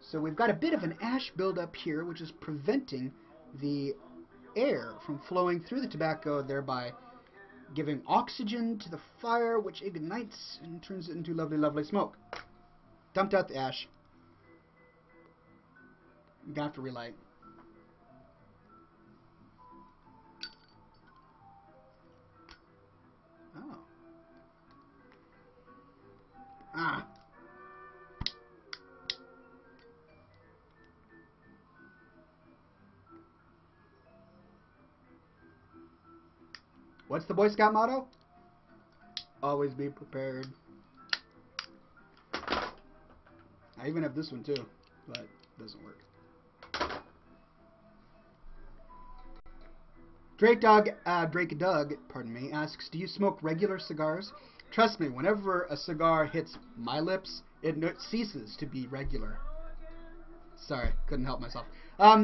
So we've got a bit of an ash buildup here, which is preventing the air from flowing through the tobacco, thereby giving oxygen to the fire, which ignites and turns it into lovely, lovely smoke. Dumped out the ash. I'm gonna have to relight. Oh. Ah. What's the Boy Scout motto? Always be prepared. I even have this one too, but it doesn't work. Drake Doug, pardon me, asks, do you smoke regular cigars? Trust me, whenever a cigar hits my lips, it ceases to be regular. Sorry, couldn't help myself.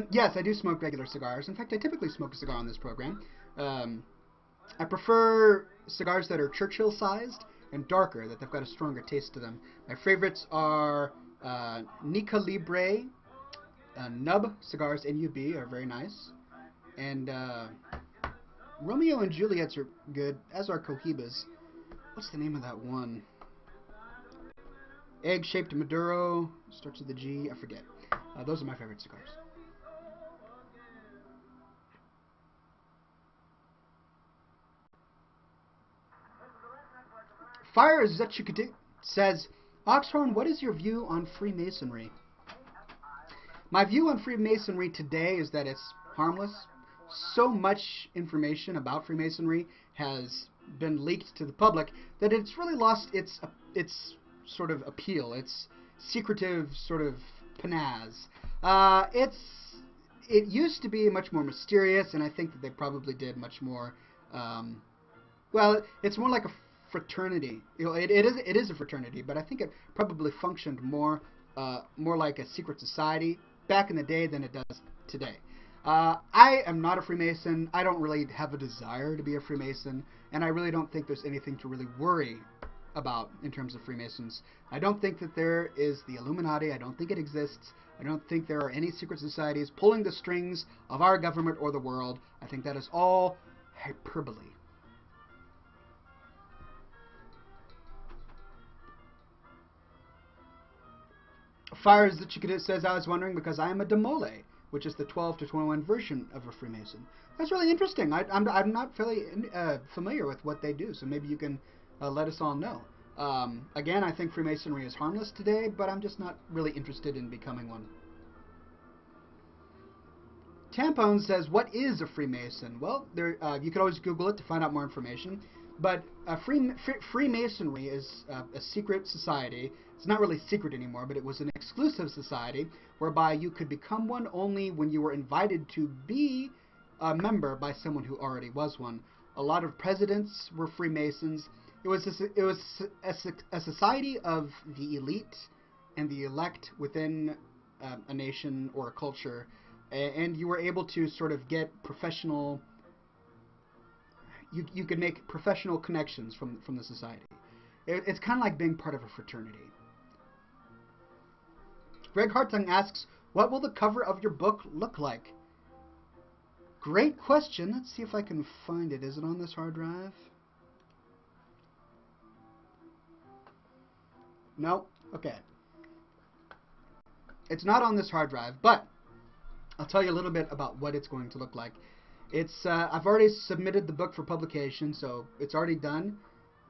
Yes, I do smoke regular cigars. In fact, I typically smoke a cigar on this program. I prefer cigars that are Churchill-sized and darker, that they've got a stronger taste to them. My favorites are Nica Libre Nub cigars, NUB, are very nice. And Romeo and Juliet's are good, as are Cohibas. What's the name of that one? Egg-shaped Maduro, starts with a G, I forget. Those are my favorite cigars. Fire Zetchukati says, Oxhorn, what is your view on Freemasonry? My view on Freemasonry today is that it's harmless. So much information about Freemasonry has been leaked to the public that it's really lost its sort of appeal, its secretive sort of panaz. It used to be much more mysterious, and I think that they probably did much more. Well, it's more like a fraternity. You know, it is a fraternity, but I think it probably functioned more like a secret society back in the day than it does today. I am not a Freemason. I don't really have a desire to be a Freemason, and I really don't think there's anything to really worry about in terms of Freemasons. I don't think that there is the Illuminati. I don't think it exists. I don't think there are any secret societies pulling the strings of our government or the world. I think that is all hyperbole. Fires the Chickadit says, I was wondering because I am a Demole, which is the 12 to 21 version of a Freemason. That's really interesting. I'm not fairly familiar with what they do, so maybe you can let us all know. Again, I think Freemasonry is harmless today, but I'm just not really interested in becoming one. Tampone says, what is a Freemason? Well, you could always Google it to find out more information. But Freemasonry is a secret society. It's not really secret anymore, but it was an exclusive society whereby you could become one only when you were invited to be a member by someone who already was one. A lot of presidents were Freemasons. It was a society of the elite and the elect within a nation or a culture, and you were able to sort of get professional. You could make professional connections from the society. It's kind of like being part of a fraternity. Greg Hartung asks, what will the cover of your book look like? Great question. Let's see if I can find it. Is it on this hard drive? No? Okay. It's not on this hard drive, but I'll tell you a little bit about what it's going to look like. I've already submitted the book for publication, so it's already done,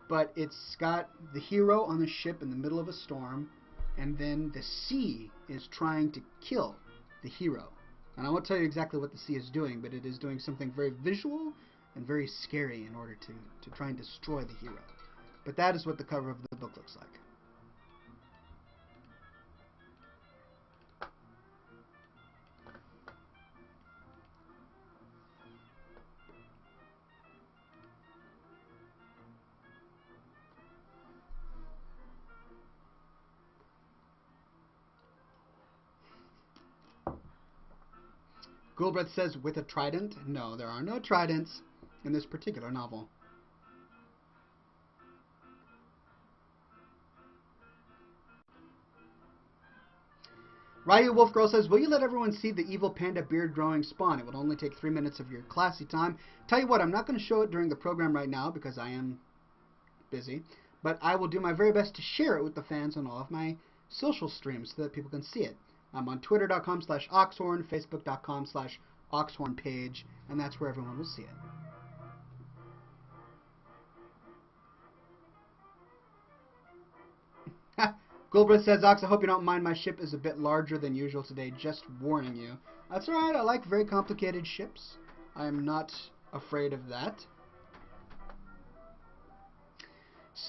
but it's got the hero on the ship in the middle of a storm, and then the sea is trying to kill the hero. And I won't tell you exactly what the sea is doing, but it is doing something very visual and very scary in order to try and destroy the hero. But that is what the cover of the book looks like. Gulbreth says, with a trident? No, there are no tridents in this particular novel. Ryu Wolfgirl says, will you let everyone see the evil panda beard growing spawn? It will only take 3 minutes of your classy time. Tell you what, I'm not going to show it during the program right now because I am busy, but I will do my very best to share it with the fans on all of my social streams so that people can see it. I'm on twitter.com/Oxhorn, facebook.com/Oxhorn page, and that's where everyone will see it. Gulbreth says, Ox, I hope you don't mind, my ship is a bit larger than usual today, just warning you. That's alright, I like very complicated ships. I am not afraid of that.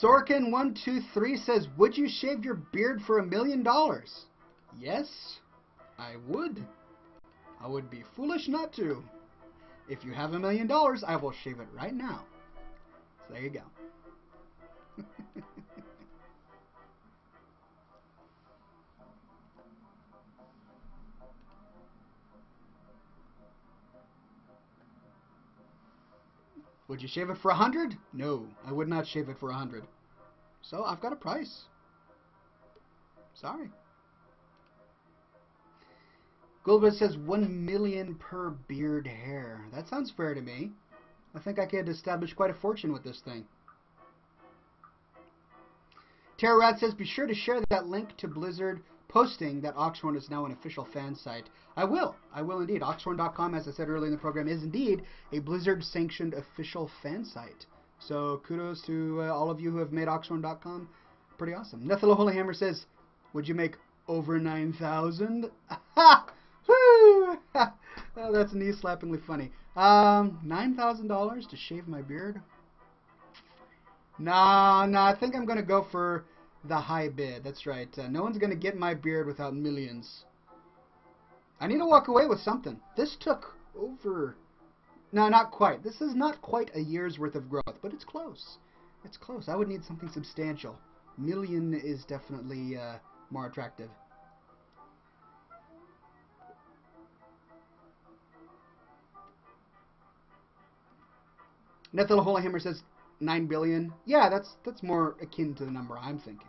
Sorkin123 says, would you shave your beard for $1 million? Yes, I would. I would be foolish not to. If you have $1 million, I will shave it right now. So there you go. Would you shave it for 100? No, I would not shave it for 100. So I've got a price. Sorry. Goldberg says 1 million per beard hair. That sounds fair to me. I think I could establish quite a fortune with this thing. Tara Rat says, be sure to share that link to Blizzard posting that Oxhorn is now an official fan site. I will indeed. Oxhorn.com, as I said earlier in the program, is indeed a Blizzard-sanctioned official fan site. So kudos to all of you who have made Oxhorn.com pretty awesome. Nethel Holy Hammer says, would you make over 9,000? Ha! Woo! Oh, that's knee-slappingly funny. $9,000 to shave my beard? No, I think I'm going to go for the high bid. That's right. No one's going to get my beard without millions. I need to walk away with something. This took over... No, not quite. This is not quite a year's worth of growth, but it's close. It's close. I would need something substantial. Million is definitely more attractive. Nethel Holy Hammer says 9 billion. Yeah, that's more akin to the number I'm thinking.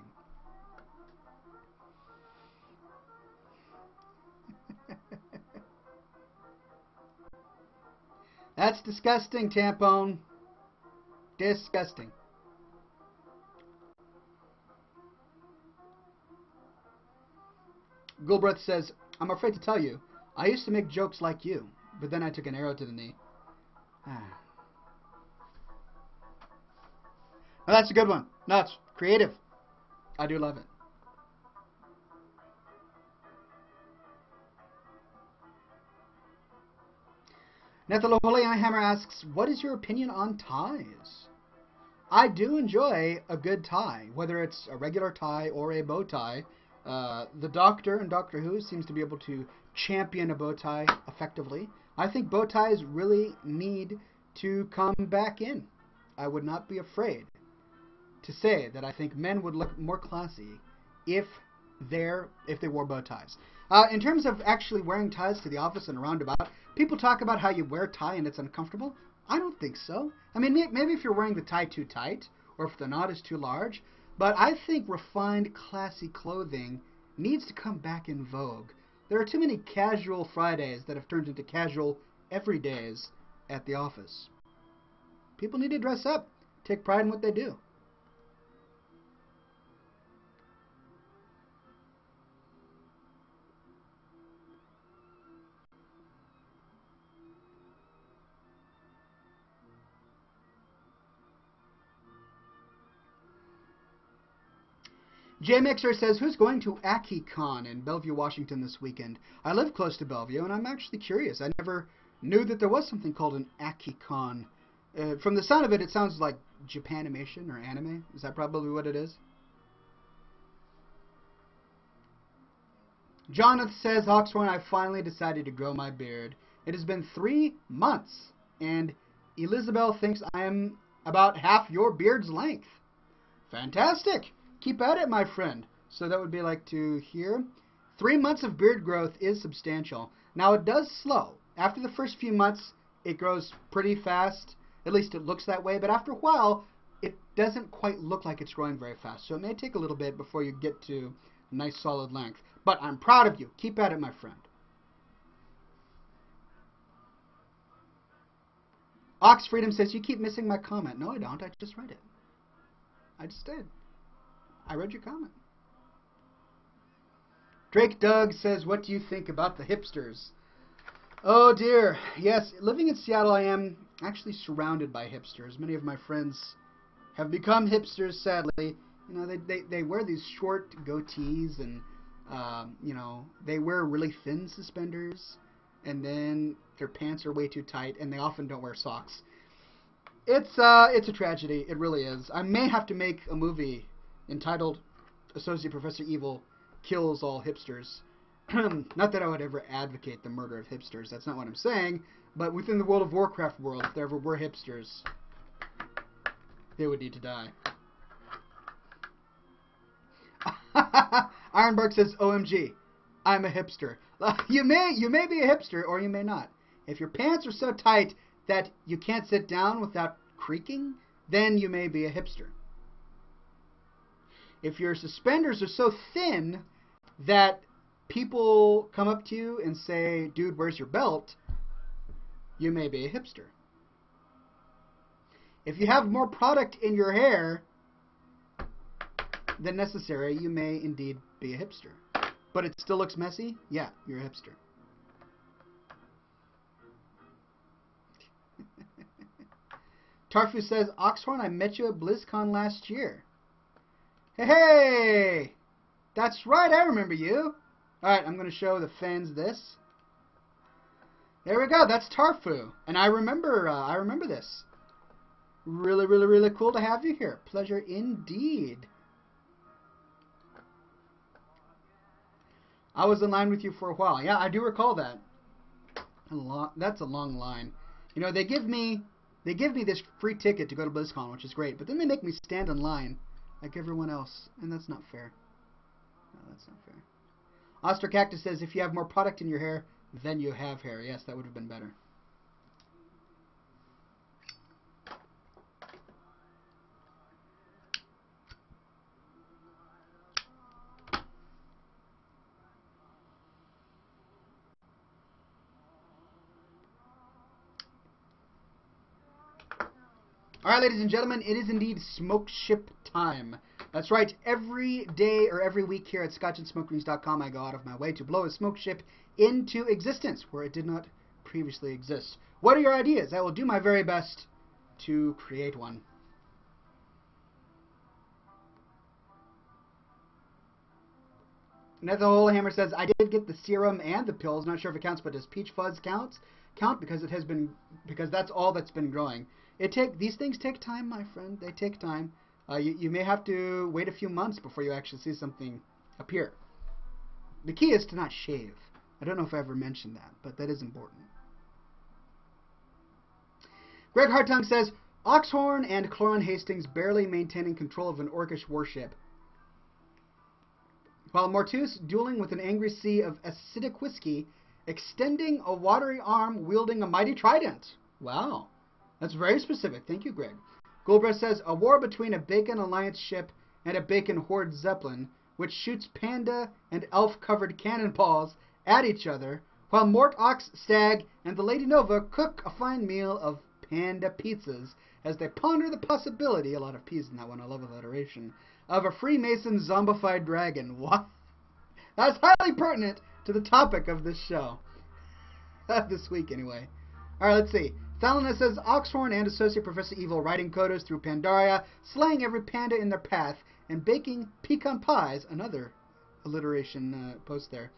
That's disgusting, Tampone. Disgusting. Gulbreth says, I'm afraid to tell you, I used to make jokes like you, but then I took an arrow to the knee. Oh, that's a good one. No, it's creative. I do love it. Nethelolian Hammer asks, what is your opinion on ties? I do enjoy a good tie, whether it's a regular tie or a bow tie. The Doctor in Doctor Who seems to be able to champion a bow tie effectively. I think bow ties really need to come back in. I would not be afraid to say that I think men would look more classy if they wore bow ties. In terms of actually wearing ties to the office and around about, people talk about how you wear a tie and it's uncomfortable. I don't think so. I mean, maybe if you're wearing the tie too tight or if the knot is too large, but I think refined, classy clothing needs to come back in vogue. There are too many casual Fridays that have turned into casual everydays at the office. People need to dress up, take pride in what they do. JMixer says, who's going to AckyCon in Bellevue, Washington this weekend? I live close to Bellevue, and I'm actually curious. I never knew that there was something called an AckyCon. From the sound of it, it sounds like Japanimation or anime. Is that probably what it is? Jonathan says, Oxhorn, I finally decided to grow my beard. It has been 3 months, and Elizabeth thinks I am about half your beard's length. Fantastic! Keep at it, my friend. So that would be like to here. 3 months of beard growth is substantial. Now, it does slow. After the first few months, it grows pretty fast. At least it looks that way. But after a while, it doesn't quite look like it's growing very fast. So it may take a little bit before you get to a nice solid length. But I'm proud of you. Keep at it, my friend. Ox Freedom says, you keep missing my comment. No, I don't. I just read it. I just did. I read your comment. Drake Doug says, what do you think about the hipsters? Oh dear. Yes, living in Seattle, I am actually surrounded by hipsters. Many of my friends have become hipsters, sadly. You know, they wear these short goatees and, you know, they wear really thin suspenders. And then their pants are way too tight, and they often don't wear socks. It's a tragedy. It really is. I may have to make a movie entitled Associate Professor Evil Kills All Hipsters. Not that I would ever advocate the murder of hipsters. That's not what I'm saying. But within the World of Warcraft world, if there ever were hipsters, they would need to die. Ironbark says, OMG, I'm a hipster. You may be a hipster, or you may not. If your pants are so tight that you can't sit down without creaking, then you may be a hipster. If your suspenders are so thin that people come up to you and say, dude, where's your belt? You may be a hipster. If you have more product in your hair than necessary, you may indeed be a hipster. But it still looks messy? Yeah, you're a hipster. Tarfu says, Oxhorn, I met you at BlizzCon last year. Hey! That's right, I remember you. Alright, I'm going to show the fans this. There we go, that's Tarfu. And I remember this. Really, really, really cool to have you here. Pleasure indeed. I was in line with you for a while. Yeah, I do recall that. That's a long line. You know, they give me this free ticket to go to BlizzCon, which is great, but then they make me stand in line like everyone else, and that's not fair. No, that's not fair. Oster Cactus says, if you have more product in your hair, then you have hair. Yes, that would have been better. Alright, ladies and gentlemen, it is indeed smoke ship time. That's right, every day or every week here at scotchandsmokerings.com I go out of my way to blow a smoke ship into existence where it did not previously exist. What are your ideas? I will do my very best to create one. Nether Holehammer says, I did get the serum and the pills. Not sure if it counts, but does Peach Fuzz count? Because that's all that's been growing. These things take time, my friend. They take time. You may have to wait a few months before you actually see something appear. The key is to not shave. I don't know if I ever mentioned that, but that is important. Greg Hartung says, Oxhorn and Cloran Hastings barely maintaining control of an orcish warship, while Mortus dueling with an angry sea of acidic whiskey, extending a watery arm wielding a mighty trident. Wow. That's very specific. Thank you, Greg. Goldbreast says, a war between a Bacon Alliance ship and a Bacon Horde Zeppelin, which shoots panda and elf-covered cannonballs at each other, while Mort Ox Stag and the Lady Nova cook a fine meal of panda pizzas as they ponder the possibility, a lot of P's in that one, I love alliteration, of a Freemason zombified dragon. What? That's highly pertinent to the topic of this show. This week, anyway. Alright, let's see. Thalana says, Oxhorn and Associate Professor Evil riding Kodos through Pandaria, slaying every panda in their path, and baking pecan pies. Another alliteration post there.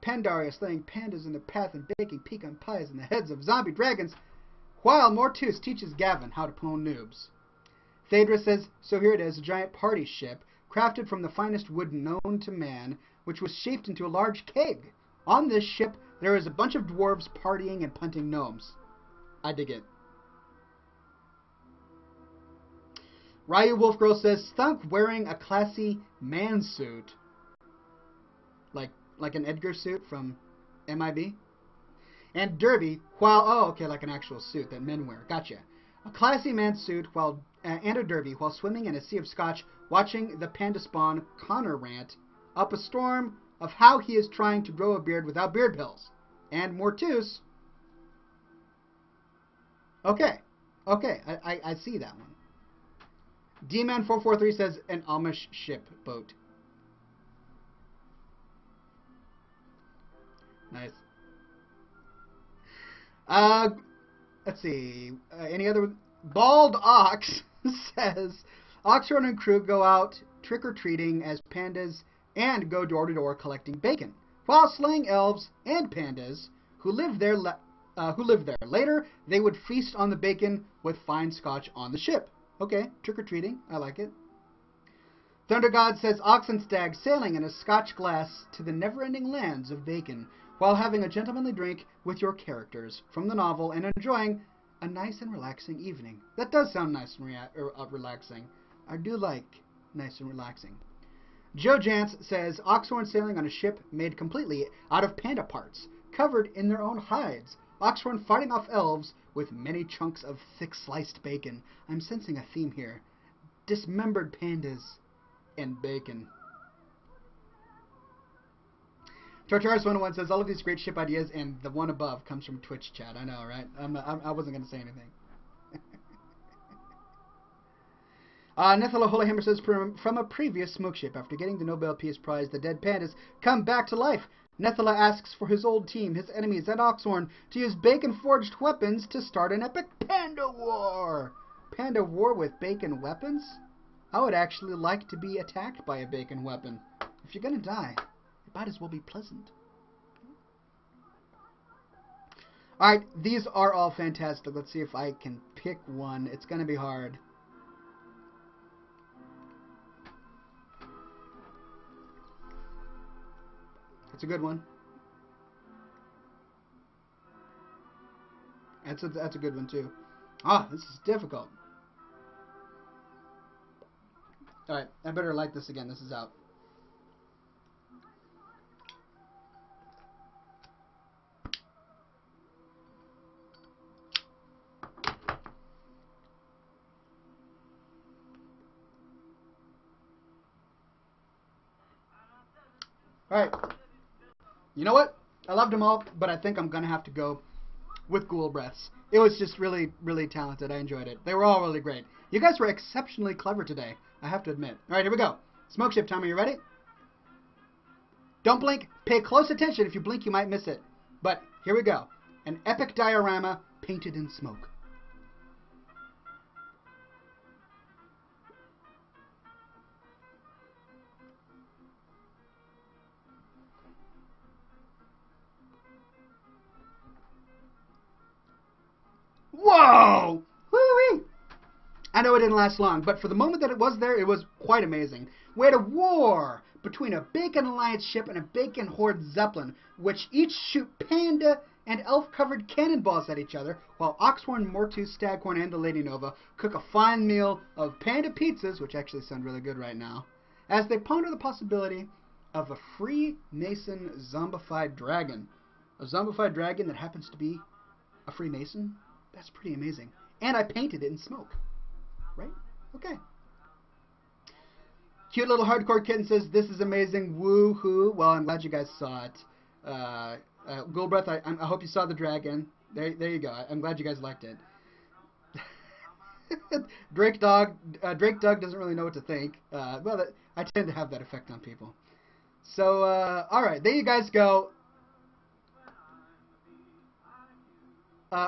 Pandaria slaying pandas in their path and baking pecan pies in the heads of zombie dragons, while Mortus teaches Gavin how to clone noobs. Phaedra says, so here it is, a giant party ship, crafted from the finest wood known to man, which was shaped into a large keg. On this ship, there is a bunch of dwarves partying and punting gnomes. I dig it. Ryu Wolfgirl says, Thunk wearing a classy man suit. Like an Edgar suit from MIB. And Derby, like an actual suit that men wear. Gotcha. A classy man suit and a derby while swimming in a sea of scotch, watching the panda spawn Connor rant up a storm of how he is trying to grow a beard without beard pills. And Mortus. Okay, I see that one. D-Man443 says an Amish ship boat. Nice. Let's see. Any other? Bald Ox says Oxhorn and crew go out trick-or-treating as pandas and go door-to-door collecting bacon, while slaying elves and pandas who live there. Later, they would feast on the bacon with fine scotch on the ship. Okay, trick-or-treating. I like it. Thunder God says Ox and Stag sailing in a scotch glass to the never-ending lands of bacon, while having a gentlemanly drink with your characters from the novel and enjoying a nice and relaxing evening. That does sound nice and relaxing. I do like nice and relaxing. Joe Jantz says Oxhorn sailing on a ship made completely out of panda parts, covered in their own hides. Oxhorn fighting off elves with many chunks of thick sliced bacon. I'm sensing a theme here. Dismembered pandas and bacon. Tartarus101 says, all of these great ship ideas, and the one above comes from Twitch chat. I know, right? I wasn't going to say anything. Nethala Holyhammer says, from a previous smoke ship, after getting the Nobel Peace Prize, the dead pandas come back to life. Nethala asks for his old team, his enemies at Oxhorn, to use bacon-forged weapons to start an epic panda war. Panda war with bacon weapons? I would actually like to be attacked by a bacon weapon. If you're going to die, it might as well be pleasant. Alright, these are all fantastic. Let's see if I can pick one. It's going to be hard. It's a good one. That's a good one too. Ah, this is difficult. Alright, I better like this again. This is out. Alright. You know what? I loved them all, but I think I'm going to have to go with Ghoul Breaths. It was just really, really talented. I enjoyed it. They were all really great. You guys were exceptionally clever today, I have to admit. Alright, here we go. Smoke ship time. Are you ready? Don't blink. Pay close attention. If you blink, you might miss it. But here we go. An epic diorama painted in smoke. Whoa! Woo-wee! I know it didn't last long, but for the moment that it was there, it was quite amazing. We had a war between a Bacon Alliance ship and a Bacon Horde Zeppelin, which each shoot panda and elf-covered cannonballs at each other, while Oxhorn, Mortu, Staghorn, and the Lady Nova cook a fine meal of panda pizzas, which actually sound really good right now, as they ponder the possibility of a Freemason zombified dragon. A zombified dragon that happens to be a Freemason? That's pretty amazing. And I painted it in smoke. Right? Okay. Cute little hardcore kitten says, this is amazing. Woo-hoo. Well, I'm glad you guys saw it. Ghoulbreath, I hope you saw the dragon. There you go. I'm glad you guys liked it. Drake Doug doesn't really know what to think. Well, I tend to have that effect on people. So, alright. There you guys go.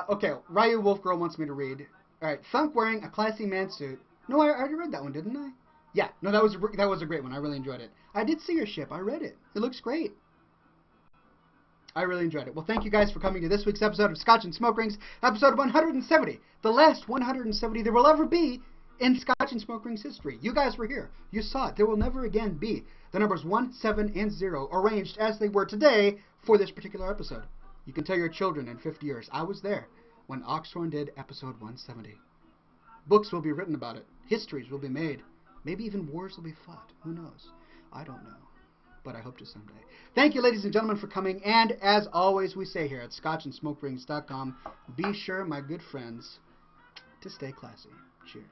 Okay, Ryu Wolfgirl wants me to read. Alright, Thunk wearing a classy man suit. No, I already read that one, didn't I? Yeah, no, that was a great one. I really enjoyed it. I did see your ship. I read it. It looks great. I really enjoyed it. Well, thank you guys for coming to this week's episode of Scotch and Smoke Rings, episode 170. The last 170 there will ever be in Scotch and Smoke Rings history. You guys were here. You saw it. There will never again be the numbers 1, 7, and 0 arranged as they were today for this particular episode. You can tell your children in 50 years, I was there when Oxhorn did episode 170. Books will be written about it. Histories will be made. Maybe even wars will be fought. Who knows? I don't know. But I hope to someday. Thank you, ladies and gentlemen, for coming. And as always, we say here at ScotchandSmokerings.com, be sure, my good friends, to stay classy. Cheers.